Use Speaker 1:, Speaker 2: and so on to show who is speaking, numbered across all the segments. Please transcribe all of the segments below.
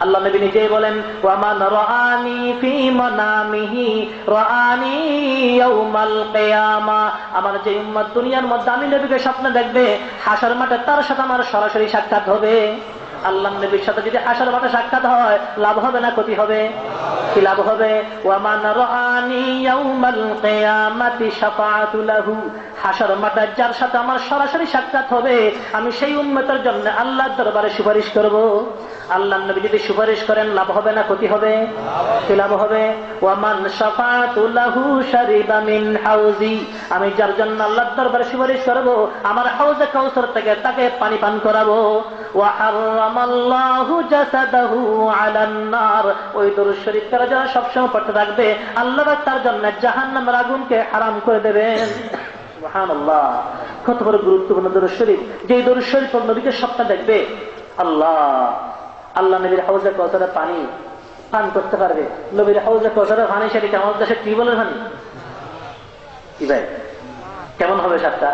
Speaker 1: আল্লাহ নবী নিজেই বলেন, ওয়ামান রাআনি ফি মানামিহি রাআনি ইয়াউমাল কিয়ামা, আমার যে উম্মত দুনিয়ার মধ্যে আমি নবীকে স্বপ্নে দেখবে, হাসর মাঠে তার সাথে আমার সরাসরি সাক্ষাৎ হবে। আল্লাহ নবীর সাথে যদি হাসর মাঠে সাক্ষাৎ হয়, লাভ হবে না ক্ষতি হবে? কি লাভ হবে? ওয়ামান রাআনি ইয়াউমাল কিয়ামাতি শাফাআতু লাহু, হাসর মাঠে যার সাথে আমার সরাসরি সাক্ষাৎ হবে, আমি সেই উম্মতের জন্য আল্লাহর দরবারে সুপারিশ করব। আল্লাহ নবী যদি সুপারিশ করেন, লাভ হবে না ক্ষতি হবে? কি লাভ হবে? ওয়ামান শাফাআতু লাহু শারিবা মিন হাউজি, আমি যার জন্য আল্লাহর দরবারে সুপারিশ করব, আমার হাউজে কাউসার থেকে তাকে পানি পান করাবো। ওয়া হারামাল্লাহু জাসাদাহু আলান নার, ওই দরুদ শরীফ তারা যারা সবসময় পড়তে থাকবে, আল্লাহ তার জন্য জাহান্নামের আগুনকে হারাম করে দেবেন। সুবহানাল্লাহ, কত বড় গুরুত্বপূর্ণ দরুদ শরীফ। যে দরুদ শরীফ নবীকে স্বপ্নে দেখবে, আল্লাহ নবীর হাউজে কাউসারের পানি পান করতে পারবে। নবীর হাউজে কাউসারের পানি, সেটি আমাদের দেশে কি বলে পানি? কি ভাই, কেমন হবে স্বাদটা?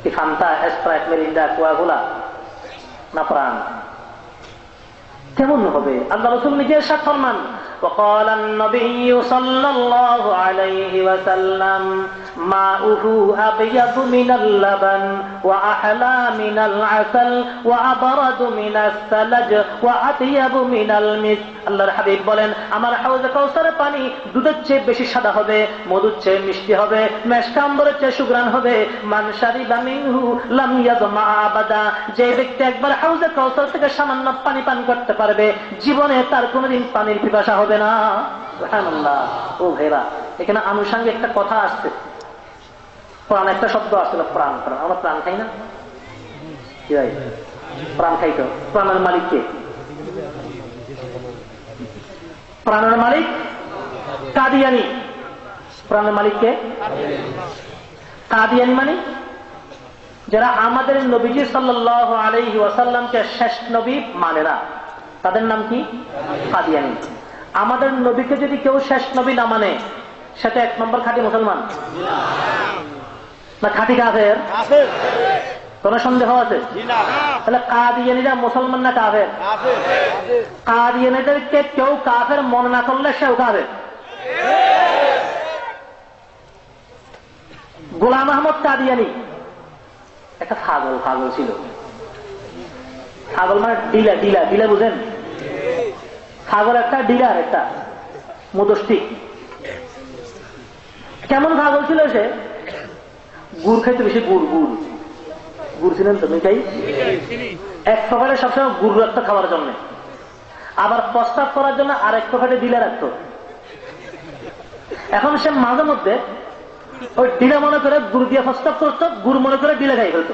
Speaker 1: কি ফান্তা, স্প্রাইট, মেরিন্ডা, কোয়াগুলা না প্রাণ? কেমন হবে? আল্লাহ রাসূল নিজে ইরশাদ ফরমান, وقال النبي صلى الله عليه وسلم ماؤه أبيض من اللبن وأحلى من العسل وأبرد من الثلج وأطيب من المسك। আল্লাহর হাবিব বলেন, আমার হাউজে কাউসারের পানি দুধের চেয়ে বেশি সাদা হবে, মধুর চেয়ে মিষ্টি হবে, মেশকা আম্বরের চেয়ে সুগ্রাণ হবে। মান শারিবা মিনহু লাম ইয়াযমা আবাদা, যে ব্যক্তি একবার হাউজে কাউসার থেকে সামান্য পানি পান করতে পারবে, জীবনে তার কোনোদিন পানির পিপাসা হবে না। সুবহানাল্লাহ। ও ভাইরা, এখানে আনুষঙ্গিক একটা কথা আসছে, প্রাণ একটা শব্দ আসছিল, প্রাণ। প্রাণ, আমরা প্রাণ খাই না? কি ভাই, প্রাণ খাই তো? প্রাণের মালিক কে? প্রাণের মালিক কাদিয়ানি। প্রাণের মালিক কে? কাদিয়ানি মানে যারা আমাদের নবীজি সাল্লাল্লাহু আলাইহি ওয়াসাল্লামকে শেষ নবী মানে না, তাদের নাম কি? কাদিয়ানি। আমাদের নবীকে যদি কেউ শেষ নবী না মানে, সেটা এক নম্বর খাঁটি মুসলমান না খাঁটি কাফের? কোন সন্দেহ আছে? তাহলে কাদিয়ানিরা মুসলমান না কাফের? কাদিয়ানিদেরকে কেউ কাফের মনে না করলে সেও কাফের। গোলাম আহমদ কাদিয়ানি একটা পাগল ছিল। পাগল মানে ডিলা, ডিলা, ডিলা বুঝেন? পাগল একটা ডিলার, একটা মুদস্তিক। কেমন পাগল ছিল সে? গুড় খাইতে বেশি, গুড় গুড় গুড় ছিলেন তো মিঠাই, এক পকেটে সবসময় গুড় রাখতো খাওয়ার জন্য, আবার প্রস্তাব করার জন্য আরেক পকেটে ডিলা রাখতো। এখন সে মাঝে মধ্যে ওই ডিলা মনে করে গুড় দিয়ে প্রস্তাব করতো, গুড় মনে করে ডিলা খাই হতো।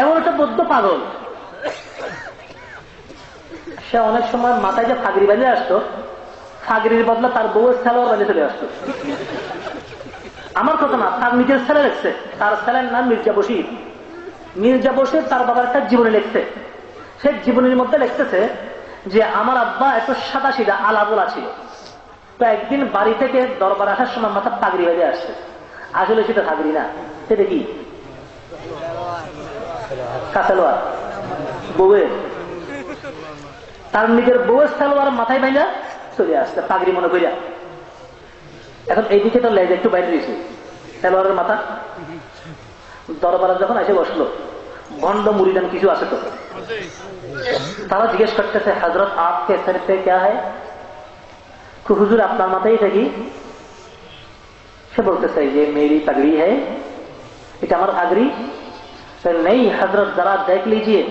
Speaker 1: এমন একটা বদ্ধ পাগল। সে অনেক সময় মাথায় যে ফাগড়ি বাঁধে আসতো, ফাগড়ির বদলা তার বউয়ের সালোয়ার বাঁধে চলে আসতো। আমার কথা না, তার নিজের ছেলে লিখছে, তার ছেলের নাম মির্জা বশির। মির্জা বশির তার বাবার একটা জীবনী লিখছে। সে জীবনীর মধ্যে লিখতেছে যে আমার আব্বা এত সাদা সিধা আলাবোলা ছিল, তো একদিন বাড়ি থেকে দরবার আসার সময় মাথা পাগড়ি বেঁধে আসছে। আসলে সেটা পাগড়ি না, সেটা কি? কাসালোয়ার, বউয়ের। তার নিজের বউয়ের সালোয়ার মাথায় বাইলা চলে আসছে পাগড়ি মনে করিয়া। এখন এইদিকে তো লেজ একটু বাইরে দিয়েছে, সালোয়ারের মাথা। দরবারে যখন এসে বসলো, ভণ্ড মুরিদান কিছু আছে তো, তারা জিজ্ঞেস করতেছে, হযরত আপকে সর পে ক্যা হ্যায়? হুজুর আপনার মাথায় এটা কি? সে বলতেছে যে মেরি পাগড়ি হ্যায়, এটা আমার পাগড়ি। নেই হযরত, যারা দেখ লিজিয়ে।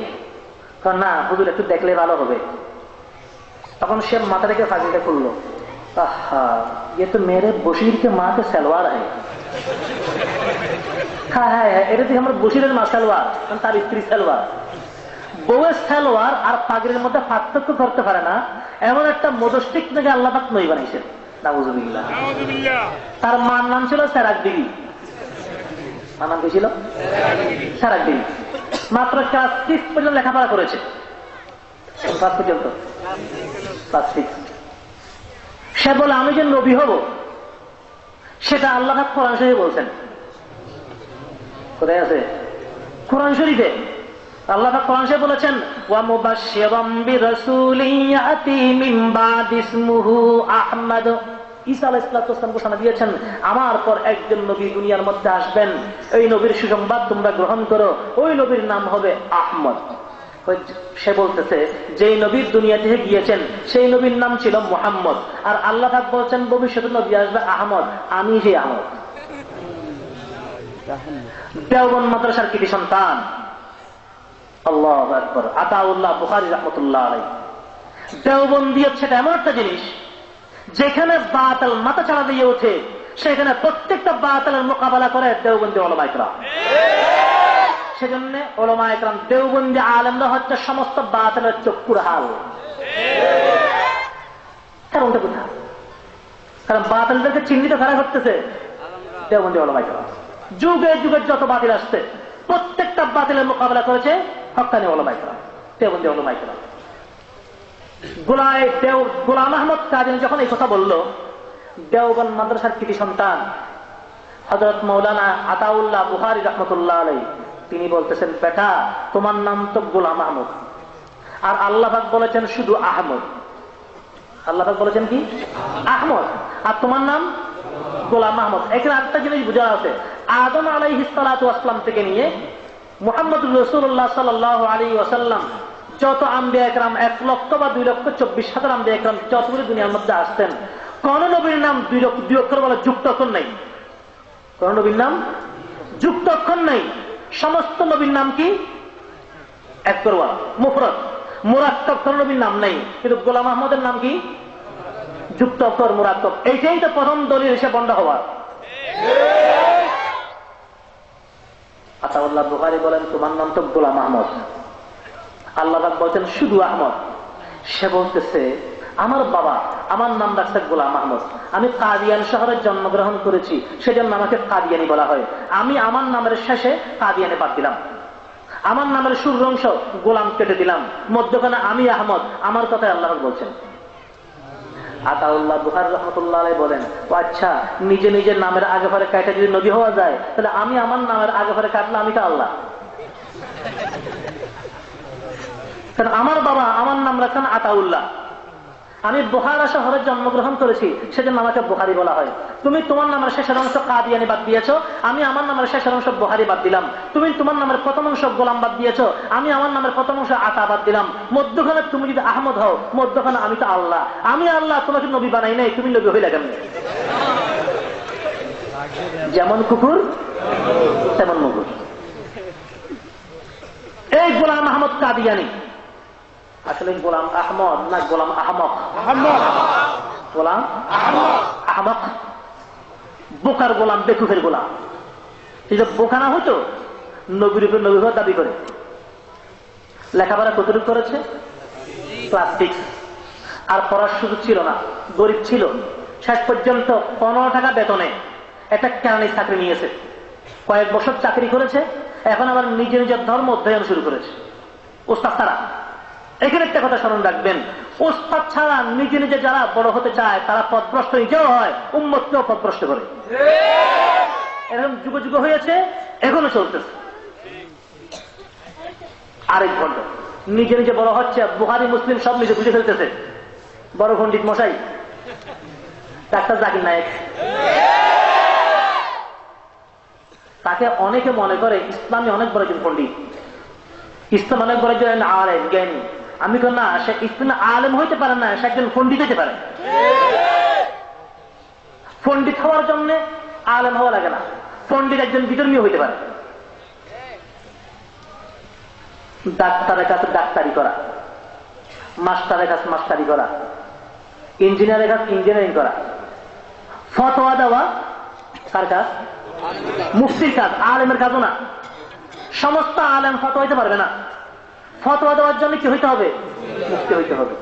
Speaker 1: না হুজুর, একটু দেখলে ভালো হবে। তখন সে মাথা থেকে পাগড়িটা খুললো। আহা, ये तो मेरे बशीर के माँ के सलवार है। হ্যাঁ, এটা থেকে আমার বশিরের মা সালোয়ার, তার স্ত্রী সালোয়ার। বউয়ের সালোয়ার আর পাগড়ির মধ্যে পার্থক্য করতে পারে না এমন একটা মদস্তিক থেকে আল্লাহ পাক নই বানাইছেন। নাউযুবিল্লাহ। তার মার নাম ছিল সেরাক বিবি। মার নাম কি ছিল? সেরাক বিবি। মাত্র ক্লাস 6 পর্যন্ত লেখাপড়া করেছে। ক্লাস পর্যন্ত, ক্লাস 6। সে বলে আমি যে নবী হব, সেটা আল্লাহ পাক কোরআন শরীফে বলছেন। কোথায় আছে? কোরআন শরীফে। আল্লাহ পাক কোরআন শরীফে বলেছেন ওয়া মুবাশশিরাম বিরাসূলিন ইয়াতি মিন বাদি ইসমুহু আহমদ। ঈসা আলাইহিস সালাম ঘোষণা দিয়েছেন আমার পর একজন নবী দুনিয়ার মধ্যে আসবেন, এই নবীর সুসংবাদ তোমরা গ্রহণ করো, ওই নবীর নাম হবে আহমদ। সে বলতেছে যেই নবীর দুনিয়া থেকে গিয়েছেন সেই নবীর নাম ছিল মুহাম্মদ, আর আল্লাহ পাক বলছেন ভবিষ্যতে নবী আসবে আহমদ, আমি সেই আহমদ। দেওবন্দ মাদ্রাসার কৃতি সন্তান, আল্লাহু আকবার, আতাউল্লাহ বুখারী রাহমাতুল্লাহ আলাইহি। দেওবন্দি হচ্ছে এমন একটা জিনিস যেখানে বাতিল মাথা চাড়া দিয়ে ওঠে, সেখানে প্রত্যেকটা বাতিলের মোকাবেলা করে দেওবন্দি উলামা ইকরাম। সেজন্য উলামা ইকরাম দেওবন্দি আলেমরা হচ্ছে সমস্ত বাতিলের চক্ষুর হাল। কারণটা কোথায়? কারণ বাতিলদেরকে চিহ্নিত করা করতেছে দেওবন্দি উলামা ইকরাম। যুগে যুগে যত বাতিল আসছে প্রত্যেকটা বাতিলের মোকাবেলা করেছে হক্কানি উলামা ইকরাম, দেওবন্দি উলামা ইকরাম। গোলাম আহমদ কাদিয়ানী যখন এই কথা বলল, দেওবন্দ মাদ্রাসার কৃতি সন্তান হযরত মাওলানা আতাউল্লাহ বুখারী রাহমাতুল্লাহ আলাইহি, তিনি বলতেছেন বেটা তোমার নাম তো গোলাম আহমদ, আর আল্লাহ পাক বলেছেন শুধু আহমদ। আল্লাহ পাক বলেছেন কি? আহমদ, আর তোমার নাম গোলাম আহমদ। এখানে একটা জিনিস বোঝা আছে, আদম আলাইহিস সালাতু ওয়াস সালাম থেকে নিয়ে মুহাম্মদুর রাসূলুল্লাহ সাল্লাল্লাহু আলাইহি ওয়াসাল্লাম যত আম্বিয়া একরাম 1 লক্ষ বা 2,24,000 আম্বিয়া একরাম যতগুলো দুনিয়ার মধ্যে আসতেন, কোন নবীর নাম দুই অক্ষর বলে যুক্ত অক্ষর নেই। কোন নবীর নাম যুক্ত অক্ষর নেই। সমস্ত নবীর নাম কি এক করওয়া মুফরদ, মুরাক্কাব কোন নবীর নাম নেই। কিন্তু গোলাম আহমদের নাম কি যুক্ত অক্ষর মুরাক্কাব। এইটাই তো প্রথম দলিল হিসেবে বন্ধ হওয়ার। আতাউল্লাহ বুখারী বলেন তোমার নাম তো গোলাম আহমদ, আল্লাহ পাক বলছেন শুধু আহমদ। সে বলতেছে আমার বাবা আমার নাম রাখছে গোলাম আহমদ, আমি কাদিয়ান শহরে জন্মগ্রহণ করেছি, সেজন্য আমাকে কাদিয়ানি বলা হয়। আমি আমার নামের শেষে কাদিয়ানি বাদ দিলাম, আমার নামের শুরুর অংশ গোলাম কেটে দিলাম, মধ্যখানে আমি আহমদ। আমার কথাই আল্লাহ বলছেন। আতাউল্লাহ বুখারী রাহমাতুল্লাহ আলাইহি বলেন ও আচ্ছা, নিজে নিজের নামের আগে পরে কাটা যদি নবী হওয়া যায়, তাহলে আমি আমার নামের আগে পরে কাটলে আমি তো আল্লাহ। কারণ আমার বাবা আমার নাম রাখছেন আতাউল্লাহ, আমি বুখারা শহরে জন্মগ্রহণ করেছি, সেজন্য আমাকে বুখারী বলা হয়। তুমি তোমার নামের শেষের অংশ কাদিয়ানি বাদ দিয়েছো, আমি আমার নামের শেষের অংশ বুখারী বাদ দিলাম। তুমি তোমার নামের প্রথম অংশ গোলাম বাদ দিয়েছো, আমি আমার নামের প্রথম অংশ আতা বাদ দিলাম। মধ্যখানে তুমি যদি আহমদ হও, মধ্যখানে আমি তো আল্লাহ। আমি আল্লাহ, তোমাকে নবী বানাই নাই, তুমি নবী হইলে কেমনে? যেমন কুকুর তেমন মুগুর। এই গোলাম আহমদ কাদিয়ানি আসলে গোলাম আহমদ না গোলাম আহমক? গোলাম আহমক, বোকার গোলাম, বেকুফের গোলাম। বোকা না হতো নবীর উপর নবী হওয়ার দাবি করে। লেখাপড়া কতটুকু করেছে? ক্লাস 6। আর পড়ার সুযোগ ছিল না, গরিব ছিল। শেষ পর্যন্ত 15 টাকা বেতনে একটা কেরানি চাকরি নিয়েছে, কয়েক বছর চাকরি করেছে, এখন আবার নিজে নিজের ধর্ম অধ্যয়ন শুরু করেছে ওস্তাদ ছাড়া। এখানে একটা কথা স্মরণ রাখবেন, ওস্তাদ ছাড়া নিজে নিজে যারা বড় হতে চায় তারা পথভ্রষ্ট নিজেও হয়, উম্মতকেও পথভ্রষ্ট করে। এরকম যুগ যুগ হয়েছে, এখনো চলতেছে। আরেক ঘন্ট নিজে নিজে বড় হচ্ছে, বুখারী মুসলিম সব নিজে বুঝে ফেলতেছে। বড় পণ্ডিত মশাই ডাক্তার জাকির নায়েক, তাকে অনেকে মনে করে ইসলামী অনেক বড় একজন পণ্ডিত, ইসলাম অনেক বড় একজন আলেম জ্ঞানী। আমি কেন না, সে ইসলামে আলেম হইতে পারে না, সে একজন পণ্ডিত হইতে পারে। পণ্ডিত হওয়ার জন্য আলেম হওয়া লাগে না, পণ্ডিত একজন বিধর্মীয় হইতে পারে। ডাক্তারের কাছে ডাক্তারি করা, মাস্টারের কাছে মাস্টারি করা, ইঞ্জিনিয়ারের কাছে ইঞ্জিনিয়ারিং করা, ফতোয়া দেওয়া কার কাজ? মুফতির কাজ, আলেমের কাজও না। সমস্ত আলেম ফতোয়া হইতে পারবে না। ফতোয়া দেওয়ার জন্য কি হইতে হবে? মুফতি হইতে হবে।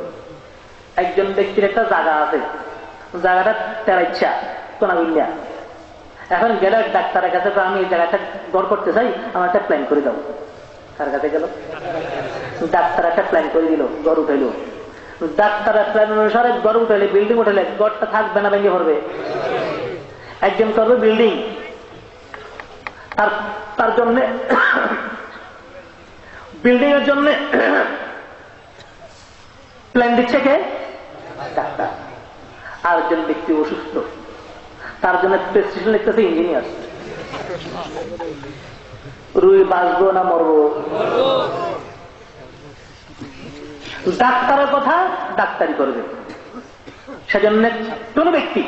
Speaker 1: একজন ব্যক্তির একটা জায়গা আছে, জায়গাটা তেরাইচ্ছা কোনাগুলিয়া, এখন গেল ডাক্তারের কাছে, আমি এই জায়গাটা গড় করতে চাই, আমার একটা প্ল্যান করে দাও। কার কাছে গেল? ডাক্তার একটা প্ল্যান করে দিল, গড় উঠাইল। ডাক্তারের প্ল্যান অনুসারে গড় উঠাইলে, বিল্ডিং উঠাইলে গড়টা থাকবে না, ভেঙে পড়বে। একজন করবে বিল্ডিং, তার জন্য বিল্ডিং এর জন্য প্ল্যান দিচ্ছে কে? ডাক্তার। আর একজন ব্যক্তি অসুস্থ, তার জন্য প্রেসক্রিপশন লিখতেছে ইঞ্জিনিয়ার। রুই বাঁচবো না মরবো? ডাক্তারের কথা ডাক্তারি করবে। সেজন্য কোন ব্যক্তি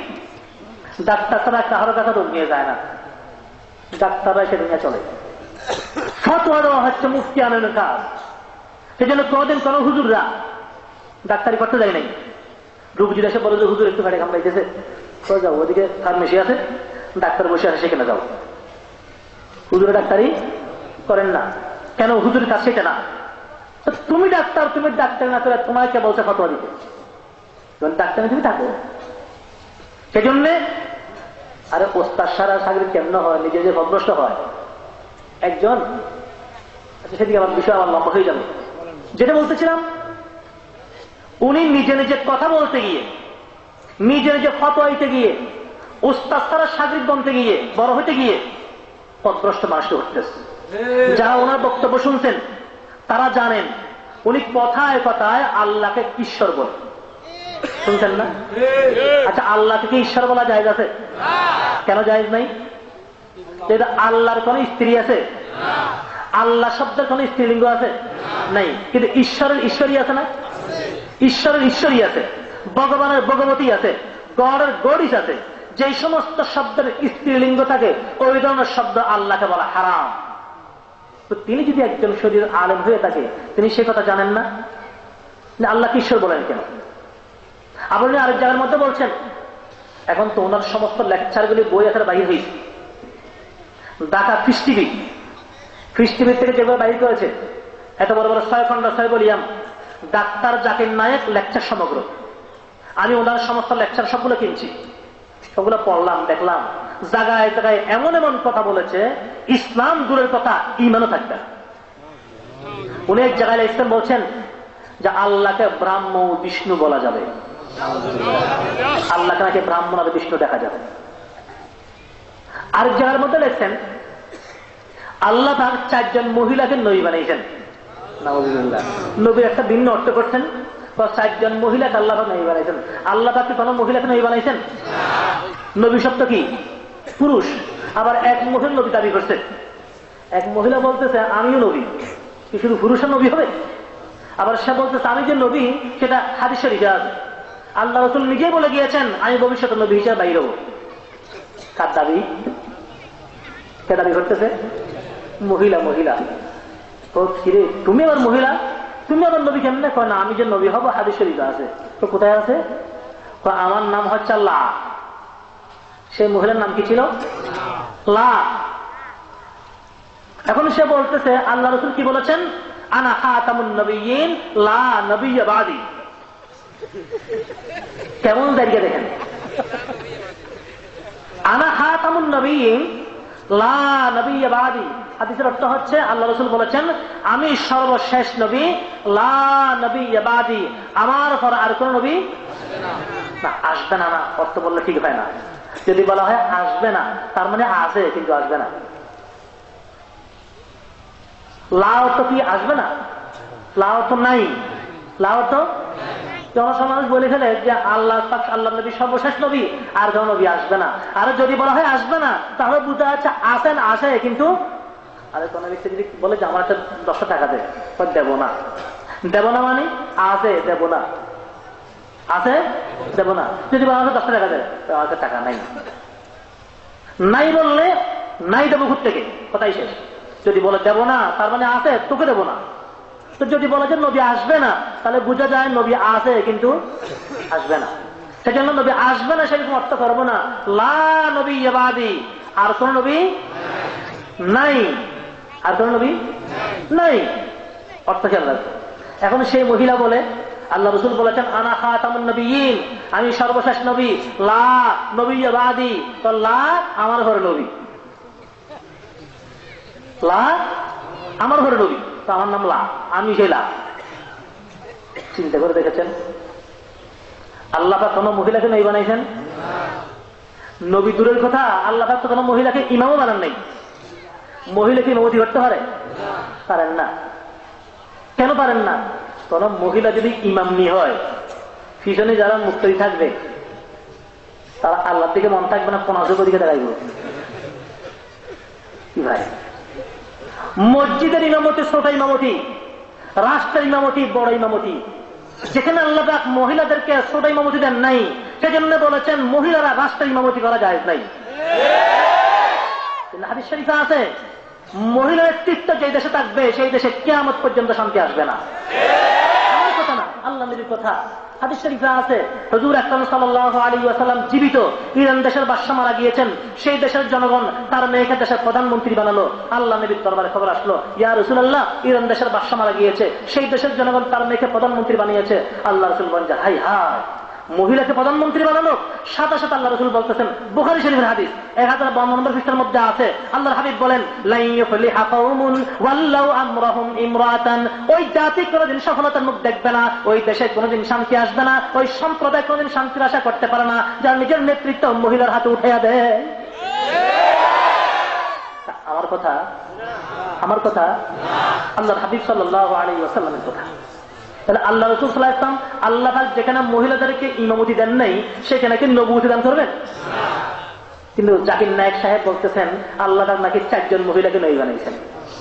Speaker 1: ডাক্তার ছাড়া কারোর কাছে রোগ নিয়ে যায় না, ডাক্তাররা সে দুনিয়া চলে। ফতোয়া দেওয়া হচ্ছে মুফতি আনন্দের কাজ। সেজন্য কোনদিন কোন হুজুররা ডাক্তারি করতে যায় নাই। রোগ যদি এসে বলে যে হুজুর একটু গাড়ি কামড়াইতেছে, যাও ওদিকে ফার্মেসি আছে, ডাক্তার বসে আছে, সেখানে যাও। হুজুরে ডাক্তারি করেন না কেন? হুজুরের কাজ সেটা না। তুমি ডাক্তার, তুমি ডাক্তার না করে তোমার কে বলছে ফতোয়া দিতে? ডাক্তার তুমি থাকো। সেজন্য আরে ওস্তাদ সারা সাগরিক কেমন হয়, নিজে যে ভগ্রষ্ট হয়। একজন, সেদিকে আমার বিষয় আমার লম্বা হয়ে যাবে। যেটা বলতেছিলাম, উনি নিজে নিজে কথা বলতে গিয়ে, নিজে নিজে ফতোয়া দিতে গিয়ে, ওস্তাদ সারা সাগরিক বনতে গিয়ে, বড় হইতে গিয়ে পথভ্রষ্ট মানুষকে হতেছে। যারা ওনার বক্তব্য শুনছেন তারা জানেন উনি কথায় কথায় আল্লাহকে ঈশ্বর বলে। শুনছেন না? আচ্ছা, আল্লাহকে কি ঈশ্বর বলা জায়েজ আছে? কেন জায়েজ নাই? আল্লাহর কোন স্ত্রী আছে? আল্লাহ শব্দের কোন স্ত্রীলিঙ্গ আছে? নাই। কিন্তু ঈশ্বরের ঈশ্বরী আছে না? ঈশ্বরের ঈশ্বরী আছে, ভগবানের ভগবতী আছে, গড়ের গড়িস আছে। যে সমস্ত শব্দের স্ত্রীলিঙ্গ থাকে ওই ধরনের শব্দ আল্লাহকে বলা হারাম। তো তিনি যদি একজন শরীর আলেম হয়ে থাকে, তিনি সে কথা জানেন না আল্লাহকে ঈশ্বর বলেন কেন? আপনি আরেক জায়গার মধ্যে বলছেন, এখন তো ওনার সমস্ত লেকচারগুলি বই আকারে বাহির হয়েছে। ঢাকা খ্রিস্টিবির থেকে যেভাবে বাহির করেছে, এত বড় বড় 6 খন্ড 6 volume, doctor Zakir Naik lecture সমগ্র। আমি ওনার সমস্ত লেকচার সবগুলো কিনছি, সবগুলো পড়লাম, দেখলাম। জায়গায় জায়গায় এমন এমন কথা বলেছে, ইসলাম দূরের কথা, ইমানও থাকবে। উনি এক জায়গায় ইসলাম বলছেন যে আল্লাহকে ব্রাহ্ম বিষ্ণু বলা যাবে, আল্লাহকে নাকি ব্রাহ্মণ আর বিষ্ণু দেখা যাবে। আরেক জায়গার মধ্যে লেখছেন আল্লাহ তার 4 জন মহিলাকে নবী বানাইছেন। নবীর একটা ভিন্ন অর্থ করছেন, 4 জন মহিলাকে আল্লাহ নবী বানাইছেন। আল্লাহ তাকে কোন মহিলাকে নবী বানাইছেন? নবী শব্দ কি? পুরুষ। আবার এক মহিলা নবী দাবি করছে। এক মহিলা বলতেছে আমিও নবী, কি শুধু পুরুষের নবী হবে? আবার সে বলতেছে আমি যে নবী সেটা হাদিস শরীফে আছে। আল্লাহ রাসূল নিজেই বলে গিয়েছেন আমি ভবিষ্যতে নবী হিসেবে বাইর হব। কার দাবি? কে দাবি করতেছে? মহিলা। তো কিরে তুমি আবার মহিলা, তুমি আবার নবী কেমনে? কয় না, আমি যে নবী হব হাদিস শরীফে আছে। তো কোথায় আছে? আমার নাম হচ্ছে লা। সেই মহিলার নাম কি ছিল? লা। এখন সে বলতেছে আল্লাহ রাসূল কি বলেছেন? আনা খাতামুন নবিয়্যিন লা নবিয়্য বাদি। কেমন দাঁড়িয়ে দেখেন, আনা খাতামুন নবিয়্যিন লা নবিয়্য বাদি। হাদিসের অর্থ হচ্ছে আল্লাহ রাসূল বলেছেন আমি সর্বশেষ নবী, লা নবিয়্য বাদি, আমার পর আর কোন নবী না আসবে না। অর্থ বললে ঠিক হয় না। যদি বলা হয় আসবে না, তার মানে আছে কিন্তু আসবে না। লাও তো কি আসবে না? লাও তো নাই, লাও তো জনসমাজ বলে ফেলে যে আল্লাহ নবী সর্বশেষ নবী, আর কোন নবী আসবে না। আর যদি বলা হয় আসবে না, তাহলে বুঝতে যাচ্ছে আসেন আসে কিন্তু। আরে কোন ব্যক্তি যদি বলে যে আমার একটা 10 টাকা দেয়, দেব না মানে আছে দেব না, আছে দেব না। যদি বলা হয় 10 টাকা দেয়, আমার টাকা নাই বললে নাই দেবো ঘুর থেকে, কথাই শেষ। যদি বলে দেব না তার মানে আছে, তোকে দেব না। তো যদি বলে যে নবী আসবে না, তাহলে বোঝা যায় নবী আছে কিন্তু আসবে না। সেজন্য নবী আসবে না সেরকম অর্থ করবো না। লা নবী ইবাদি, আর কোন নবী নাই, আর কোন নবী নাই, অর্থ খেয়াল রাখবে। এখন সেই মহিলা বলে আল্লাহ রাসূল বলেছেন আনা খাতামুন নবিয়্যিন, আমি সর্বশেষ নবী, লা নবিয়্য বাদি। তো লা আমার ঘরে নবী, লা আমার ঘরে নবী, তো আমার নাম লা, আমি সেই লা। চিন্তা করে দেখেছেন আল্লাহ পাক কোন মহিলাকে নবী বানাইছেন? নবী দূরের কথা, আল্লাহ পাক তো কোন মহিলাকে ইমামও বানান নাই। মহিলাকে ইমামতি করতে পারে? পারেন না। কেন পারেন না? কোন মহিলা যদি ইমামনি হয়, পিছনে যারা মুক্তি থাকবে তারা আল্লাহর দিকে মন থাকবে না, 15 দিকে দাঁড়াইব। কি ভাই, মসজিদের ইমামতি ছোট ইমামতি, রাষ্ট্রের ইমামতি বড় ইমামতি। যেখানে আল্লাহ পাক মহিলাদেরকে ছোট ইমামতি দেন নাই, সেজন্য বলেছেন মহিলারা রাষ্ট্রের ইমামতি করা যায় নাই। হাদিস শরীফে আছে মহিলার নেতৃত্ব যে দেশে থাকবে সেই দেশে কিয়ামত পর্যন্ত শান্তি আসবে না। আমার কথা না, আল্লাহ নবীর কথা। হাদিস শরীফে আছে হুজুর আকরাম সাল্লাল্লাহু আলাইহি ওয়াসাল্লাম জীবিত ইরান দেশের বাদশা মারা গিয়েছেন, সেই দেশের জনগণ তার মেয়েকে দেশের প্রধানমন্ত্রী বানালো। আল্লাহ নবীর দরবারে খবর আসলো, ইয়া রাসূলুল্লাহ, ইরান দেশের বাদশা মারা গিয়েছে, সেই দেশের জনগণ তার মেয়েকে প্রধানমন্ত্রী বানিয়েছে। আল্লাহ রাসূল বলেন, হাই হাই, মহিলাকে প্রধানমন্ত্রী বানালো। সাথে সাথে আল্লাহ রাসূল বলতেছেন, বুখারী শরীফের হাদিস 1052 নম্বর পৃষ্ঠার মধ্যে আছে, আল্লাহর হাবিব বলেন, লা ইউফলিহা কওমুন ওয়াল্লাউ আমরাহুম ইমরাতান, ওই জাতি কোনদিন সফলতার মুখ দেখবে না, ওই দেশে কোনদিন শান্তি আসবে না, ওই সম্প্রদায় কোনদিন শান্তির আশা করতে পারে না যার নিজের নেতৃত্ব মহিলার হাতে উঠাইয়া দেয়। আমার কথা, আমার কথা, আল্লাহর হাবিব সাল্লাল্লাহু আলাইহি ওয়াসাল্লামের কথা। তাহলে আল্লাহ রাসূল সাল্লাল্লাহু আলাইহি ওয়াসাল্লাম আল্লাহ পাক যেখানে মহিলাদেরকে ইমামতি দেন নাই সেখানে কি নবুয়তি দান করবেন? কিন্তু জাকির নায়েক সাহেব বলতেছেন আল্লাহ পাক নাকি 4 জন মহিলাকে নবী বানাইছেন।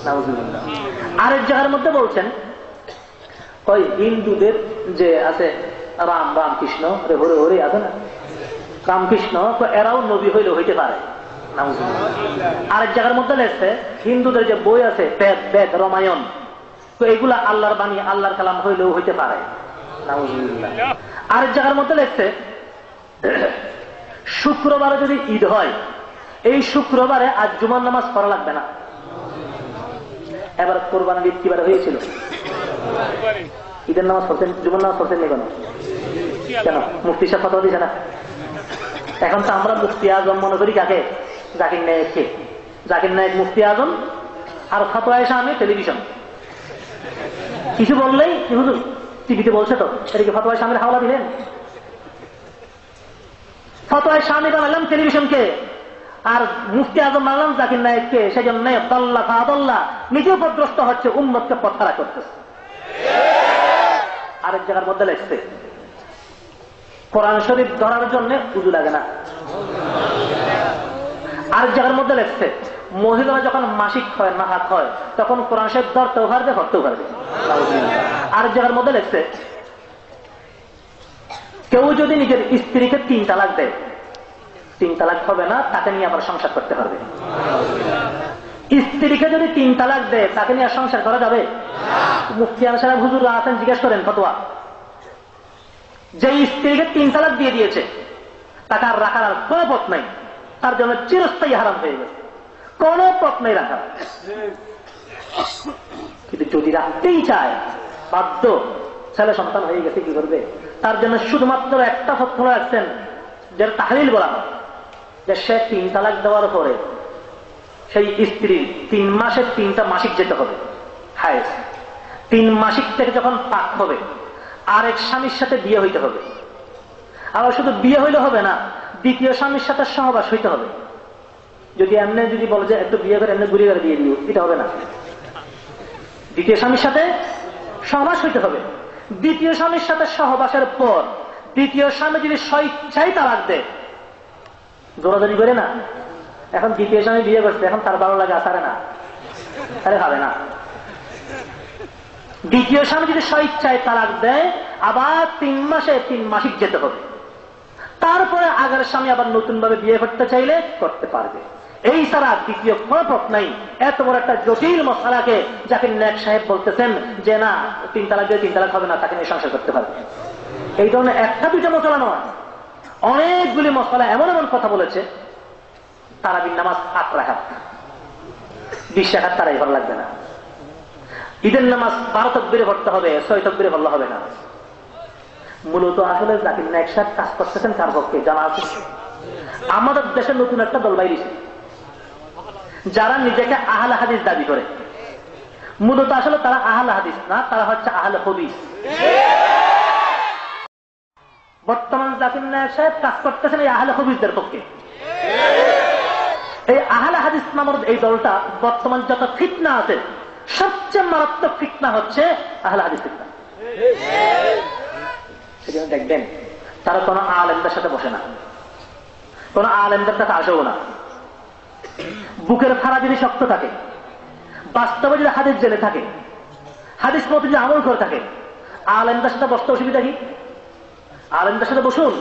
Speaker 1: নাউজুবিল্লাহ। আরেক জায়গার মধ্যে বলছেন ওই হিন্দুদের যে আছে রাম রামকৃষ্ণ হরে হরে আছে না, রামকৃষ্ণ, তো এরাও নবী হইলে হইতে পারে। আরেক জায়গার মধ্যে লেখছে হিন্দুদের যে বই আছে বেদ, বেদ রামায়ণ, তো এগুলা আল্লাহর বাণী, আল্লাহর কালাম হইলেও হইতে পারে। আরেক জায়গার মধ্যে লেখছে শুক্রবারে যদি ঈদ হয়, এই শুক্রবারে আজ জুমার নামাজ পড়া লাগবে না। এবার কোরবানির ঈদ কিবারে হয়েছিল? ঈদের নামাজ পড়ছেন, জুমার নামাজ পড়ছেন কেন? কেন? মুফতি সাহেব ফতোয়া দিছে না? এখন তো আমরা মুফতি আজম মনে করি কাকে? জাকির নায়েককে। জাকির নায়েক মুফতি আজম, আর ফতোয়া এসে আমি টেলিভিশন। কিছু বললেই হুজুর টিভিতে বলছে তো, এদিকে ফতোয়ায় স্বামীর হাওলা দিলেন। ফতোয়ায় স্বামী বানালাম টেলিভিশনকে, আর মুফতি আজম বানালাম জাকির নায়েককে। সেই জন্য নিজেও পদগ্রস্ত হচ্ছে, উম্মতকে পথহারা করতেছে। আরেক জায়গার মধ্যে লেখছে কোরআন শরীফ ধরার জন্য উযু লাগে না। আরেক জায়গার মধ্যে লেখছে মহিলারা যখন মাসিক হয়, নাহাত হয়, তখন কোরআন শরীফ ধরতেও পারবে, হরতেও পারবে। আরেক জায়গার মধ্যে লেখছে কেউ যদি নিজের স্ত্রীকে 3 তালাক দেয়, 3 তালাক হবে না, তাকে নিয়ে আবার সংসার করতে পারবে। স্ত্রীকে যদি 3 তালাক দেয়, তাকে নিয়ে সংসার করা যাবে? মুফতি সাহেব হুজুররা আছেন, জিজ্ঞেস করেন ফতোয়া। যে স্ত্রীকে 3 তালাক দিয়ে দিয়েছে, তাকে আর রাখার আর কোনো পথ নাই, তার জন্য চিরস্থায়ী হারাম হয়ে গেছে, কোনো পথ নেই রাখার। কিন্তু যদি রাখতেই চায়, বাধ্য, ছেলে সন্তান হয়ে গেছে, কি করবে? তার জন্য শুধুমাত্র একটা ফতোয়া রাখছেন, যেটা তাহলিল বলা হয়, যে সে 3 তালাক দেওয়ার পরে সেই স্ত্রীর 3 মাসের 3টা মাসিক যেতে হবে। হায় 3 মাসিক থেকে যখন পাক হবে, আরেক স্বামীর সাথে বিয়ে হইতে হবে। আবার শুধু বিয়ে হইলে হবে না, দ্বিতীয় স্বামীর সাথে সহবাস হইতে হবে। যদি এমনি যদি বলে যে একটু বিয়ে করে এমনি ঘুরে ঘুরে দিয়ে দিও, এটা হবে না। দ্বিতীয় স্বামীর সাথে সহবাস হইতে হবে। দ্বিতীয় স্বামীর সাথে সহবাসের পর দ্বিতীয় স্বামী যদি স্বেচ্ছায় তালাক দেয়, জোরাজোরি করে না, এখন দ্বিতীয় স্বামী বিয়ে করছে, এখন তার ভালো লাগে আসারে না, তাহলে হবে না। দ্বিতীয় স্বামী যদি স্বেচ্ছায় তালাক দেয়, আবার 3 মাসে 3 মাসিক যেতে হবে। তারপরে আগের স্বামী আবার নতুন ভাবে বিয়ে করতে চাইলে করতে পারবে। এই ছাড়া দ্বিতীয় কোনো পথ নাই। এত বড় একটা জটিল মশালাকে জাকির নায়েক সাহেব বলতেছেন যে না, 3 তালাক দিয়ে 3 তালাক হবে না, তাকে নিয়ে সংসার করতে পারবে। এই ধরনের 1টা 2টা মশলা নয়, অনেকগুলি মশলা এমন এমন কথা বলেছে। তারাবির নামাজ 8 রাকাত, 20 রাকাত তারাই ভালো লাগবে না। ঈদের নামাজ 12 তাকবীরে পড়তে হবে, 6 তাকবীরে পড়লে হবে না। মূলত আসলে জাকির নায়েক সাহেব কাজ করতেছেন কার পক্ষে জানা আছে? আমাদের দেশে নতুন একটা দল বাইরেছে, যারা নিজেকে আহলে হাদিস দাবি করে। মূলত আসলে তারা আহলে হাদিস না, তারা হচ্ছে আহলে হাদিস। বর্তমান জাকির নায়েক সাহেব কাজ করতেছেন এই আহলে হাদিসদের পক্ষে। এই আহলে হাদিস নামের এই দলটা বর্তমান যত ফিতনা আছে, সব সবচেয়ে মারাত্মক ফিতনা হচ্ছে আহলে হাদিস ফিতনা। সেজন্য দেখবেন তারা কোন আলেমদের সাথে বসে না, কোন আলেমদের কাছে আসেও না। বুকের ফাড়া যদি শক্ত থাকে, বাস্তবে যদি হাদিস জেনে থাকে, হাদিস মতো যদি আমল করে থাকে, আলেমদের সাথে বসতে অসুবিধা কি? আলেমদের সাথে বসুন,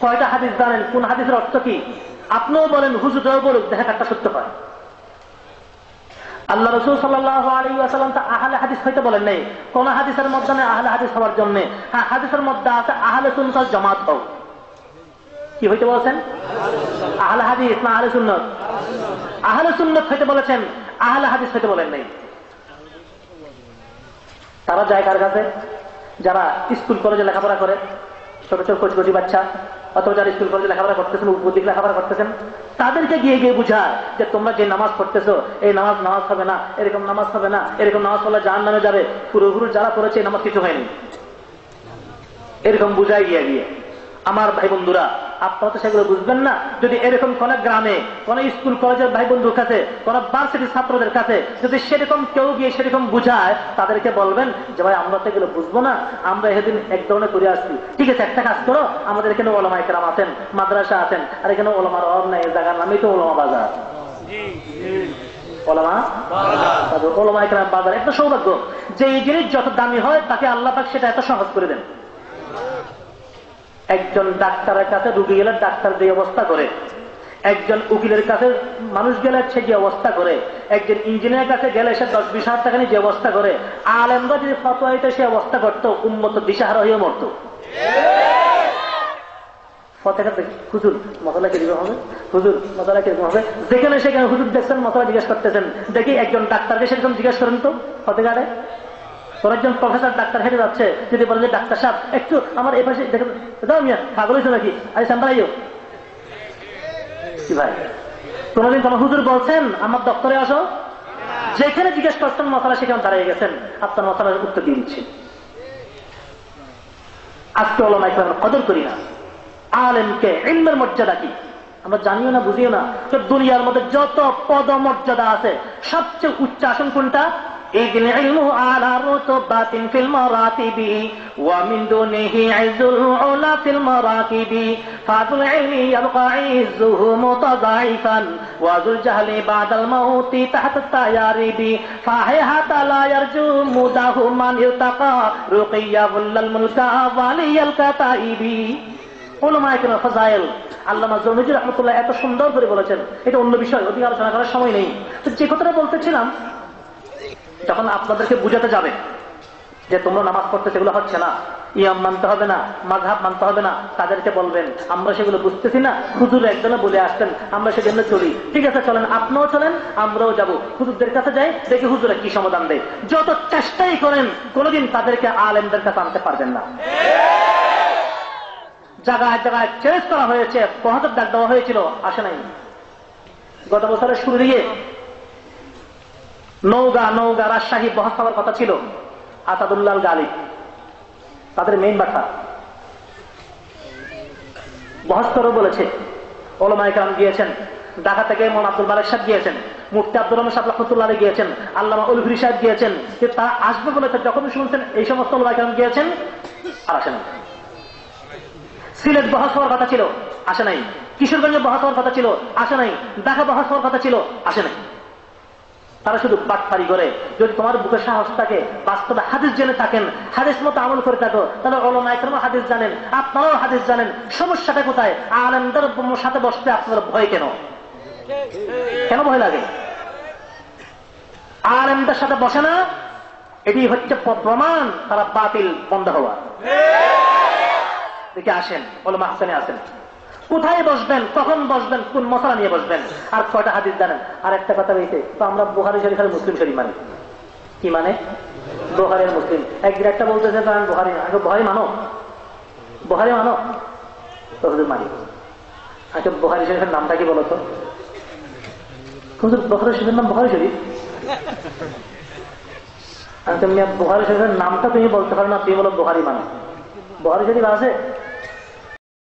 Speaker 1: কয়টা হাদিস জানেন, কোন হাদিসের অর্থ কি, আপনিও বলেন, হুজুররাও বলুক, দেখা কাটটা সত্য পায়। আল্লাহ রাসূল সাল্লাল্লাহু আলাইহি ওয়াসাল্লাম তা আহলে হাদিস হইতে বলেন নাই। কোন হাদিসের মধ্যে নেই আহলে হাদিস হওয়ার জন্য, হ্যাঁ হাদিসের মধ্যে আছে আহলে সুন্নাত ওয়াল জামাত হও। কি হইতে বলেছেন? আহলে হাদিস না আহলে সুন্নাত? আহলে সুন্নাত হইতে বলেছেন, আহলে হাদিস হইতে বলেন নাই। তারা যায় কার কাছে? যারা স্কুল কলেজে লেখাপড়া করে, ছোট ছোট কচি বাচ্চা, অথবা যারা স্কুল কলেজে লেখাপড়া করতেছেন, উপদিক লেখাপড়া করতেছেন, তাদেরকে গিয়ে গিয়ে বুঝায় যে তোমরা যে নামাজ পড়তেছো এই নামাজ হবে না, এরকম নামাজ হবে না, এরকম নামাজ পড়লে জাহান্নামে যাবে, পুরোপুরি যারা পড়েছে এই নামাজ কিছু হয়নি, এরকম বুঝায় গিয়ে গিয়ে। আমার ভাই বন্ধুরা, আপনারা তো সেগুলো বুঝবেন না। যদি এরকম কোন গ্রামে, কোন স্কুল কলেজের ভাই বন্ধুর কাছে, কোন ভার্সিটির ছাত্রদের কাছে যদি সেরকম কেউ গিয়ে সেরকম বুঝায়, তাদেরকে বলবেন যে ভাই আমরা তো এগুলো বুঝবো না, আমরা এদিন এক ধরনের করে আসছি, ঠিক আছে একটা কাজ করো, আমাদের এখানে ওলামা ইকরাম আছেন, মাদ্রাসা আছেন, আর এখানে ওলামার অভাব নাই, এই জায়গার নামই তো ওলামা বাজার। ওলামা ইকরাম বাজার একটা সৌভাগ্য। যে জিনিস যত দামি হয় তাকে আল্লাহ পাক সেটা এত সহজ করে দেন। একজন ডাক্তারের কাছে রুগী গেলে ডাক্তার যে অবস্থা করে, একজন উকিলের কাছে মানুষ গেলে সে যে অবস্থা করে, একজন ইঞ্জিনিয়ার কাছে গেলে সে 10-20 হাজার টাকা নিয়ে যে অবস্থা করে, আলেমরা যদি ফতোয়া দিতে সে অবস্থা করতো, উম্মত দিশাহারা হয়ে মরতো। হুজুর মশলা কিরকম হবে, হুজুর মশলা কিরকম হবে, যেখানে সেখানে হুজুর দেখছেন মশলা জিজ্ঞেস করতেছেন। দেখি একজন ডাক্তারকে সেরকম জিজ্ঞেস করেন তো ফতেগারে। তোর একজন প্রফেসর ডাক্তার হেঁটে যাচ্ছে, যদি বলে যে ডাক্তার সাহেব একটু আমার এই পাশে দেখুন, দাও মিয়া পাগল হয়েছে নাকি, আরে সাম্বাইও কি ভাই, কোনদিন কোন হুজুর বলছেন আমার দপ্তরে আসো? যেখানে জিজ্ঞেস করছেন মশলা সেখানে দাঁড়িয়ে গেছেন, আপনার মশলার উত্তর দিয়ে দিচ্ছেন। আজকে ওলামা ইকরামের কদর করি না, আলেমকে ইলমের মর্যাদা কি আমরা জানিও না, বুঝিও না। তো দুনিয়ার মধ্যে যত পদ মর্যাদা আছে সবচেয়ে উচ্চ আসন কোনটা? العلم على رتبات في المراتب ومن دونه عز العلا في المراكب فذو العلم يبقى عزه متضاعفا وذو الجهل بعد الموت تحت التيارب فهيهات لا يرجو مده من ارتقى رقي ظل الملك ولي الكتائب। উলামা ইকরামের ফাজাইল আল্লামা জুরনুজি রাহমাতুল্লাহ এত সুন্দর করে বলেছেন, এটা অন্য বিষয়, অধিক আলোচনা করার সময় নেই। তো যে কথাটা বলতেছিলাম, যখন আপনাদেরকে বুঝাতে যাবে যে তোমরা নামাজ পড়তে সেগুলো হচ্ছে না, ইমাম মানতে হবে না, মাযহাব মানতে হবে না, তাদেরকে বলবেন আমরা সেগুলো বুঝতেছি না, হুজুর একজনে বলে আসতেন আমরা সেজন্য চলি, ঠিক আছে চলেন, আপনিও চলেন আমরাও যাব, হুজুরদের কাছে যাই দেখি হুজুরা কি সমাধান দেয়। যত চেষ্টাই করেন কোনোদিন তাদেরকে আলেমদের কাছে আনতে পারবেন না। জায়গায় জায়গায় চ্যালেঞ্জ করা হয়েছে, বহাদুর ডাক দেওয়া হয়েছিল, আসে নাই। গত বছরের শুরু দিয়ে নওগাঁ রাজশাহী বহাস হওয়ার কথা ছিল, আসাদুল্লাহ গালিব তাদের মেইন বার্তা বহাস করে বলেছে। ওলামা ইকরাম গিয়েছেন, ঢাকা থেকে মৌলানা আব্দুল বারেক সাহেব গিয়েছেন, মুফতি আব্দুর রহমান সাহেব রাহমাতুল্লাহ আলাইহি গিয়েছেন, আল্লামা উলফুরি সাহেব গিয়েছেন, কিন্তু তারা আসবে বলেছে। যখন শুনছেন এই সমস্ত ওলামা ইকরাম গিয়েছেন, আর আসে নাই। সিলেট বহাস হওয়ার কথা ছিল, আসে নাই। কিশোরগঞ্জে বহাস হওয়ার কথা ছিল, আসে নাই। ঢাকা বহাস হওয়ার কথা ছিল, আসে নাই। তারা শুধু বাটপারি করে। যদি তোমার বুকে সাহস থাকে, বাস্তবে হাদিস জেনে থাকেন, হাদিস মতো আমল করে থাকো, তাহলে ওলামা ইকরামও হাদিস জানেন, আপনারাও হাদিস জানেন। সমস্যাটা কোথায়? আলেমদের সাথে বসতে আপনার ভয় কেন? কেন ভয় লাগে? আলেমদের সাথে বসে না, এটি হচ্ছে প্রমাণ তারা বাতিল বন্ধ হওয়া। দেখে আসেন, ওলামা হাসানে আসেন, কোথায় বসবেন, কখন বসবেন, কোন মশলা নিয়ে বসবেন, আর কয়টা হাদিস জানেন। আর একটা কথা বলতে, তো আমরা বুখারী শরীফ আর মুসলিম শরীফ মানি। কি মানে? বুখারী আর মুসলিম। একদিন একটা বলতেছে তো আমি বুখারী না, বুখারী মানো, বুখারী মানো তো হুজুর মানি। আচ্ছা বুখারী শরীফের নামটা কি বলতো? হুজুর বুখারী শরীফের নাম বুখারী শরীফ। আচ্ছা বুখারী শরীফের নামটা তুমি বলতে পারো না, তুমি বলো বুখারী মানো। বুখারী শরীফ আছে,